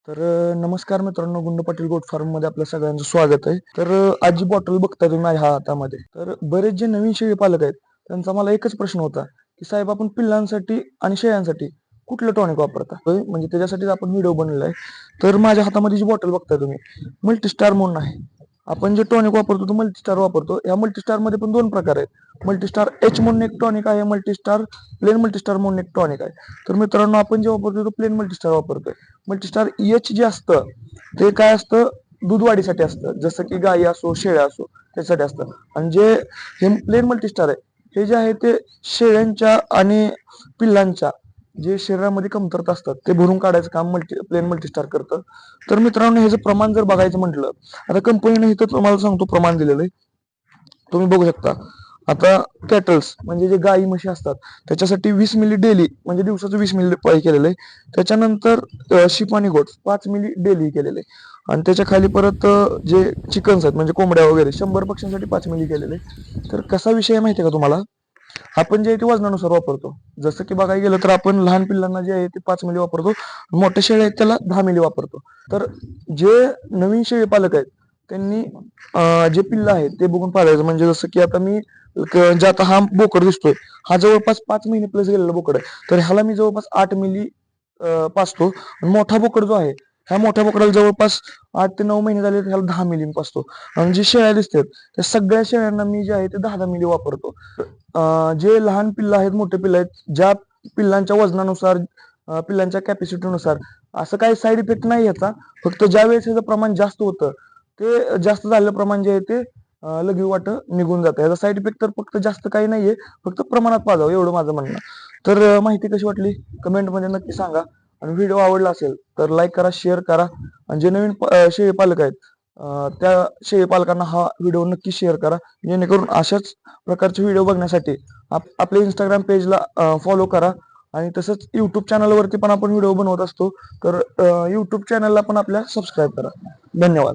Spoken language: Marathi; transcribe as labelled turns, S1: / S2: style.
S1: नमस्कार मित्रांनो, गुंड पाटील गोट फार्म मध्ये आपल्या सगळ्यांचं स्वागत आहे. आज जी बॉटल बघताय तुम्ही माझ्या हातामध्ये, तर बरेच जे नवीन शेळी पालक आहेत त्यांचा मला एकच प्रश्न होता की साहेब, आपण पिल्लांसाठी आणि शेळ्यांसाठी कुठलं टॉनिक वापरता? म्हणजे त्याच्यासाठी आपण व्हिडिओ बनवला आहे. तर माझ्या हातामध्ये जी बॉटल बघताय तुम्ही, मल्टीस्टार म्हणून आहे. आपण जे टॉनिक वापरतो तो मल्टीस्टार वापरतो. या मल्टीस्टार मध्ये पण दोन प्रकार आहेत. मल्टीस्टार एच म्हणून एक टॉनिक आहे, मल्टीस्टार प्लेन मल्टीस्टार म्हणून एक टॉनिक आहे. तर मित्रांनो, आपण जे वापरतो तो प्लेन मल्टीस्टार वापरतोय. मल्टीस्टार एच जे असतं ते काय असतं, दूध वाढीसाठी असतं, जसं की गाई असो शेळ्या असो त्यासाठी असतं. आणि जे हे प्लेन मल्टीस्टार आहे, हे जे आहे ते शेळ्यांच्या आणि पिल्लांच्या जे शरीरामध्ये कमतरता असतात ते भरून काढायचं काम प्लेन मल्टीस्टार करतं. तर मित्रांनो, ह्याचं प्रमाण जर बघायचं म्हटलं, आता कंपनीने इथं तुम्हाला सांगतो प्रमाण दिलेलं आहे, तुम्ही बघू शकता. आता कॅटल्स म्हणजे जे गाई म्हशी असतात त्याच्यासाठी 20 मिली डेली, म्हणजे दिवसाचं 20 मिली केलेलं आहे. त्याच्यानंतर शिप आणि गोट 5 मिली डेली केलेले आहे. आणि त्याच्या खाली परत जे चिकन्स आहेत म्हणजे कोंबड्या वगैरे 100 पक्ष्यांसाठी 5 मिली केलेले आहे. तर कसा विषय आहे माहिती आहे का तुम्हाला, आपण जे आहे ते वजनानुसार वापरतो. जसं की बघायला गेलं तर आपण लहान पिल्लांना जे आहे ते 5 मिली वापरतो, मोठ्या शेळ्या आहेत त्याला 10 मिली वापरतो. तर जे नवीन शेळी पालक आहेत त्यांनी जे पिल्लं आहेत ते बघून पाळायचं. म्हणजे जसं की आता मी जे आता हा बोकड दिसतोय, हा जवळपास 5 महिने प्लस गेलेला बोकड आहे. तर ह्याला मी जवळपास 8 मिली पाचतो. आणि मोठा बोकड जो आहे, ह्या मोठ्या बोकडाला जवळपास 8 ते 9 महिने झाले, ह्याला 10 मिली पाचतो. आणि जी शेळ्या दिसतात त्या सगळ्या शेळ्यांना मी जे आहे ते 10 मिली वापरतो. जे लहान पिल्लं आहेत मोठे पिल्लं आहेत, ज्या पिल्लांच्या वजनानुसार पिल्लांच्या कॅपॅसिटीनुसार असं काही साईड इफेक्ट नाही याचा. फक्त ज्या वेळेस याचं प्रमाण जास्त होतं, ते जास्त झालेलं प्रमाण जे आहे ते लघवी वाट निघून जातं. याचा साईड इफेक्ट तर फक्त जास्त काही नाहीये, फक्त प्रमाणात पाजावं एवढं माझं म्हणणं. तर माहिती कशी वाटली कमेंट मध्ये नक्की सांगा. आणि व्हिडिओ आवडला असेल तर लाईक करा, शेअर करा. आणि जे नवीन शेळी पालक आहेत त्या शेळी पालकांना हा व्हिडिओ नक्की शेअर करा, जेणेकरून अशाच प्रकारचे व्हिडिओ बघण्यासाठी आपल्या इंस्टाग्राम पेजला फॉलो करा. आणि तसंच युट्यूब चॅनलवरती पण आपण व्हिडिओ बनवत असतो. तर युट्यूब चॅनलला पण आपल्या सबस्क्राईब करा. धन्यवाद.